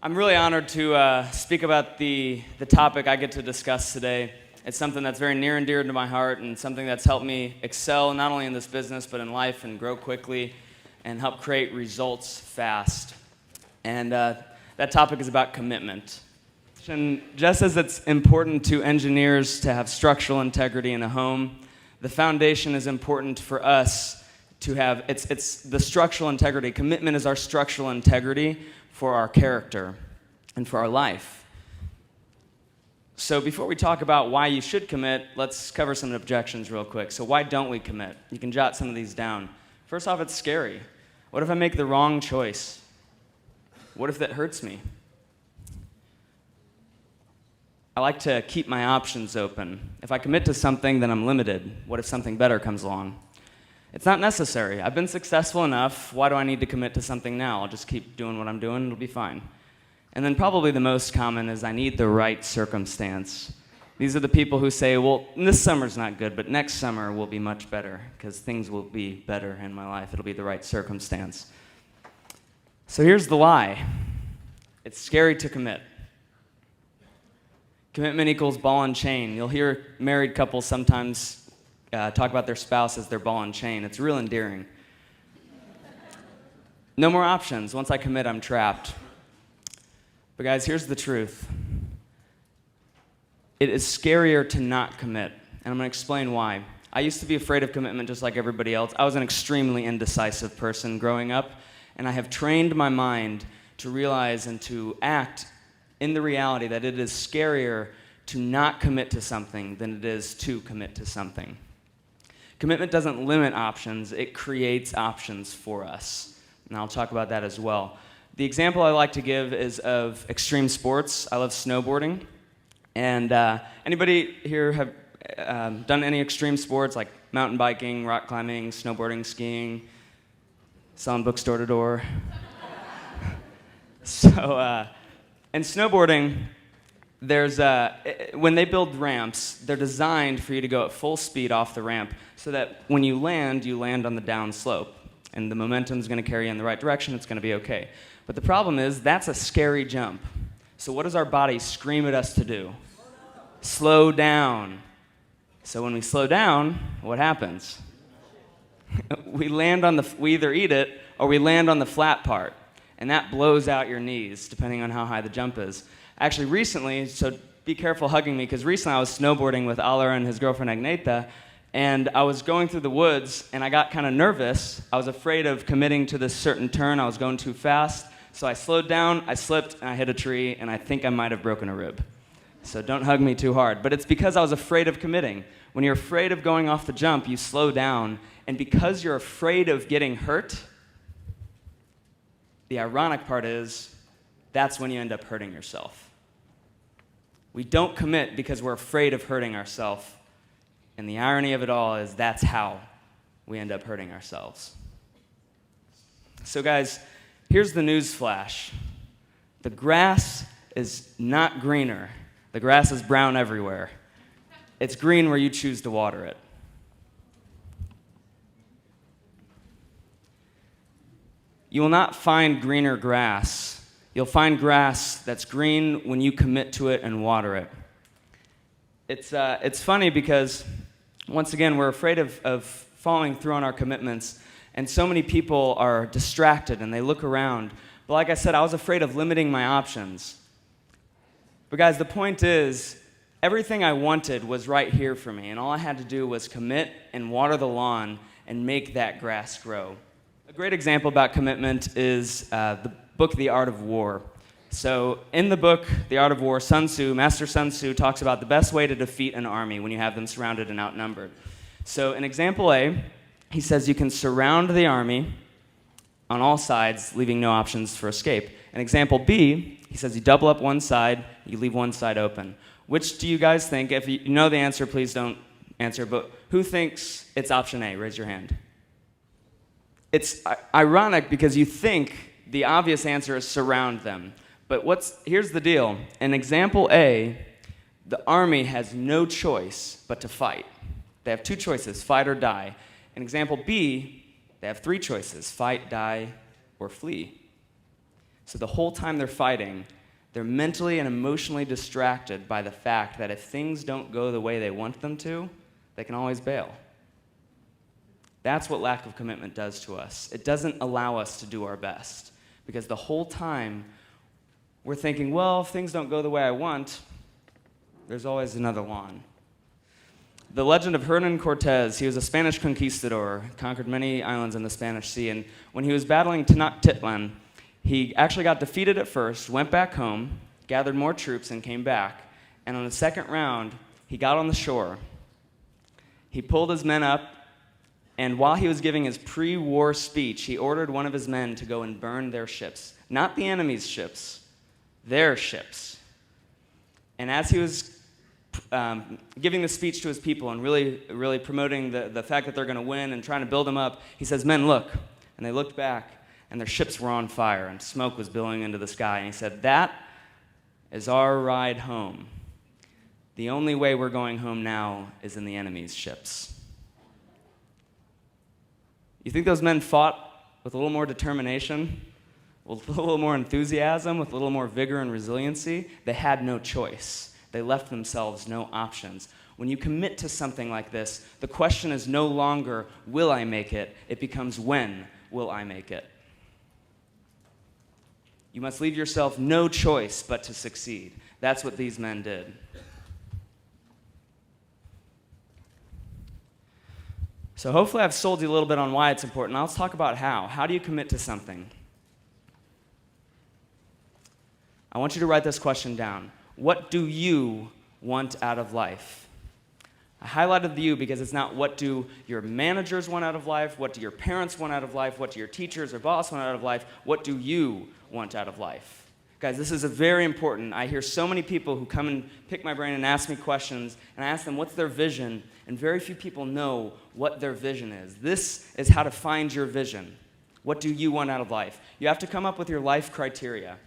I'm really honored to speak about the topic I get to discuss today. It's something that's very near and dear to my heart and something that's helped me excel not only in this business but in life and grow quickly and help create results fast. And that topic is about commitment. And just as it's important to engineers to have structural integrity in a home, the foundation is important for us to have. It's the structural integrity. Commitment is our structural integrity for our character and for our life. So before we talk about why you should commit, let's cover some objections real quick. So why don't we commit? You can jot some of these down. First off, it's scary. What if I make the wrong choice? What if that hurts me? I like to keep my options open. If I commit to something, then I'm limited. What if something better comes along? It's not necessary. I've been successful enough. Why do I need to commit to something now? I'll just keep doing what I'm doing. It'll be fine. And then probably the most common is I need the right circumstance. These are the people who say, well, this summer's not good, but next summer will be much better because things will be better in my life. It'll be the right circumstance. So here's the lie. It's scary to commit. Commitment equals ball and chain. You'll hear married couples sometimes talk about their spouse as their ball and chain. It's real endearing. No more options. Once I commit, I'm trapped. But guys, here's the truth. It is scarier to not commit, and I'm going to explain why. I used to be afraid of commitment just like everybody else. I was an extremely indecisive person growing up, and I have trained my mind to realize and to act in the reality that it is scarier to not commit to something than it is to commit to something. Commitment doesn't limit options, it creates options for us. And I'll talk about that as well. The example I like to give is of extreme sports. I love snowboarding. And anybody here have done any extreme sports like mountain biking, rock climbing, snowboarding, skiing, selling books door to door? So, in snowboarding, when they build ramps, they're designed for you to go at full speed off the ramp so that when you land on the down slope. And the momentum's going to carry you in the right direction, it's going to be okay. But the problem is, that's a scary jump. So what does our body scream at us to do? Slow down. So when we slow down, what happens? we either eat it or we land on the flat part. And that blows out your knees, depending on how high the jump is. Actually, recently, so be careful hugging me, because recently I was snowboarding with Aller and his girlfriend Agneta, and I was going through the woods, and I got kind of nervous. I was afraid of committing to this certain turn. I was going too fast. So I slowed down, I slipped, and I hit a tree, and I think I might have broken a rib. So don't hug me too hard. But it's because I was afraid of committing. When you're afraid of going off the jump, you slow down, and because you're afraid of getting hurt, the ironic part is, that's when you end up hurting yourself. We don't commit because we're afraid of hurting ourselves. And the irony of it all is that's how we end up hurting ourselves. So guys, here's the news flash. The grass is not greener. The grass is brown everywhere. It's green where you choose to water it. You will not find greener grass. You'll find grass that's green when you commit to it and water it. It's funny because, once again, we're afraid of following through on our commitments, and so many people are distracted and they look around. But like I said, I was afraid of limiting my options. But guys, the point is, everything I wanted was right here for me, and all I had to do was commit and water the lawn and make that grass grow. A great example about commitment is the book, The Art of War. So in the book, The Art of War, Master Sun Tzu talks about the best way to defeat an army when you have them surrounded and outnumbered. So in example A, he says you can surround the army on all sides, leaving no options for escape. In example B, he says you double up one side, you leave one side open. Which do you guys think? If you know the answer, please don't answer, but who thinks it's option A? Raise your hand. It's ironic because you think the obvious answer is surround them. But here's the deal. In example A, the army has no choice but to fight. They have two choices, fight or die. In example B, they have three choices, fight, die, or flee. So the whole time they're fighting, they're mentally and emotionally distracted by the fact that if things don't go the way they want them to, they can always bail. That's what lack of commitment does to us. It doesn't allow us to do our best, because the whole time we're thinking, well, if things don't go the way I want, there's always another lawn. The legend of Hernan Cortez, he was a Spanish conquistador, conquered many islands in the Spanish Sea, and when he was battling Tenochtitlan, he actually got defeated at first, went back home, gathered more troops, and came back. And on the second round, he got on the shore. He pulled his men up, and while he was giving his pre-war speech, he ordered one of his men to go and burn their ships. Not the enemy's ships, their ships. And as he was giving the speech to his people and really promoting the fact that they're going to win and trying to build them up, he says, "Men, look." And they looked back, and their ships were on fire, and smoke was billowing into the sky. And he said, "That is our ride home. The only way we're going home now is in the enemy's ships." You think those men fought with a little more determination, with a little more enthusiasm, with a little more vigor and resiliency? They had no choice. They left themselves no options. When you commit to something like this, the question is no longer, will I make it? It becomes, when will I make it? You must leave yourself no choice but to succeed. That's what these men did. So hopefully I've sold you a little bit on why it's important. Now let's talk about how. How do you commit to something? I want you to write this question down. What do you want out of life? I highlighted the you because it's not what do your managers want out of life, what do your parents want out of life, what do your teachers or boss want out of life, what do you want out of life? Guys, this is a very important. I hear so many people who come and pick my brain and ask me questions, and I ask them what's their vision, and very few people know what their vision is. This is how to find your vision. What do you want out of life? You have to come up with your life criteria.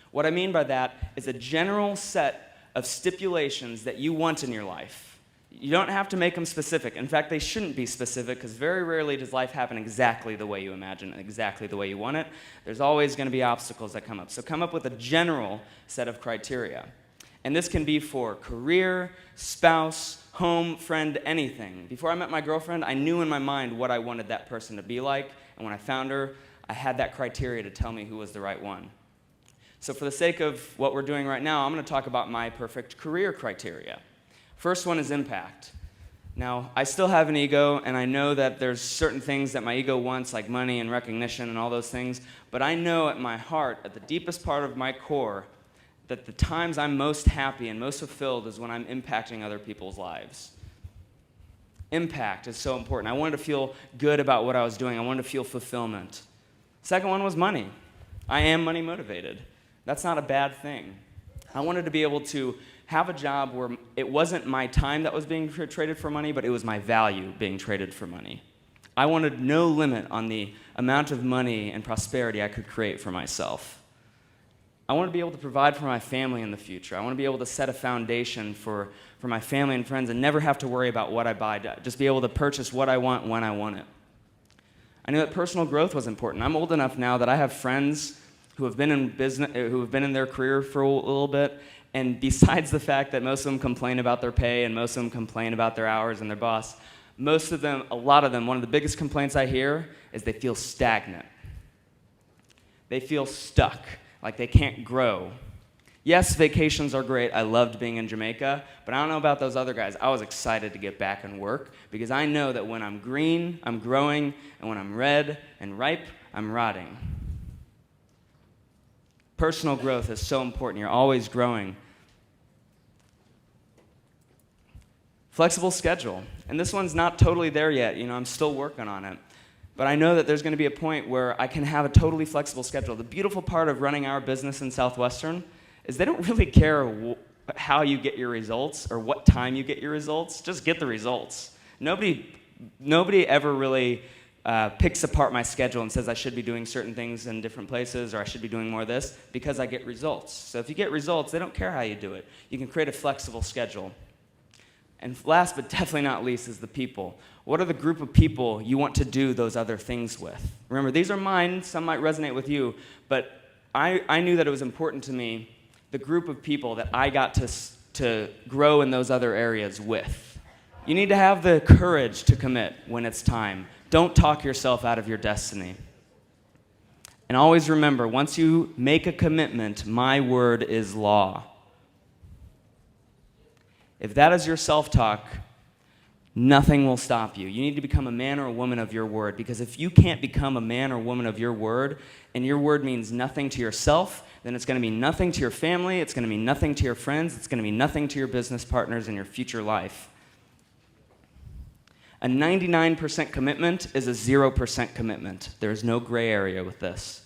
What I mean by that is a general set of stipulations that you want in your life. You don't have to make them specific. In fact, they shouldn't be specific, because very rarely does life happen exactly the way you imagine it, exactly the way you want it. There's always going to be obstacles that come up. So come up with a general set of criteria. And this can be for career, spouse, home, friend, anything. Before I met my girlfriend, I knew in my mind what I wanted that person to be like, and when I found her, I had that criteria to tell me who was the right one. So for the sake of what we're doing right now, I'm going to talk about my perfect career criteria. First one is impact. Now, I still have an ego, and I know that there's certain things that my ego wants, like money and recognition and all those things, but I know at my heart, at the deepest part of my core, that the times I'm most happy and most fulfilled is when I'm impacting other people's lives. Impact is so important. I wanted to feel good about what I was doing. I wanted to feel fulfillment. Second one was money. I am money motivated. That's not a bad thing. I wanted to be able to have a job where it wasn't my time that was being traded for money, but it was my value being traded for money. I wanted no limit on the amount of money and prosperity I could create for myself. I want to be able to provide for my family in the future. I want to be able to set a foundation for my family and friends and never have to worry about what I buy, just be able to purchase what I want when I want it. I knew that personal growth was important. I'm old enough now that I have friends who have been in business, who have been in their career for a little bit, and besides the fact that most of them complain about their pay and most of them complain about their hours and their boss, most of them, a lot of them, one of the biggest complaints I hear is they feel stagnant. They feel stuck, like they can't grow. Yes, vacations are great. I loved being in Jamaica, but I don't know about those other guys. I was excited to get back and work because I know that when I'm green, I'm growing, and when I'm red and ripe, I'm rotting. Personal growth is so important. You're always growing. Flexible schedule. And this one's not totally there yet. I'm still working on it. But I know that there's going to be a point where I can have a totally flexible schedule. The beautiful part of running our business in Southwestern is they don't really care how you get your results or what time you get your results. Just get the results. Nobody ever really picks apart my schedule and says I should be doing certain things in different places or I should be doing more of this because I get results. So if you get results, they don't care how you do it. You can create a flexible schedule. And last but definitely not least is the people. What are the group of people you want to do those other things with? Remember, these are mine. Some might resonate with you, but I knew that it was important to me, the group of people that I got to grow in those other areas with. You need to have the courage to commit when it's time. Don't talk yourself out of your destiny. And always remember, once you make a commitment, my word is law. If that is your self-talk, nothing will stop you. You need to become a man or a woman of your word, because if you can't become a man or woman of your word, and your word means nothing to yourself, then it's going to mean nothing to your family, it's going to mean nothing to your friends, it's going to mean nothing to your business partners and your future life. A 99% commitment is a 0% commitment. There is no gray area with this.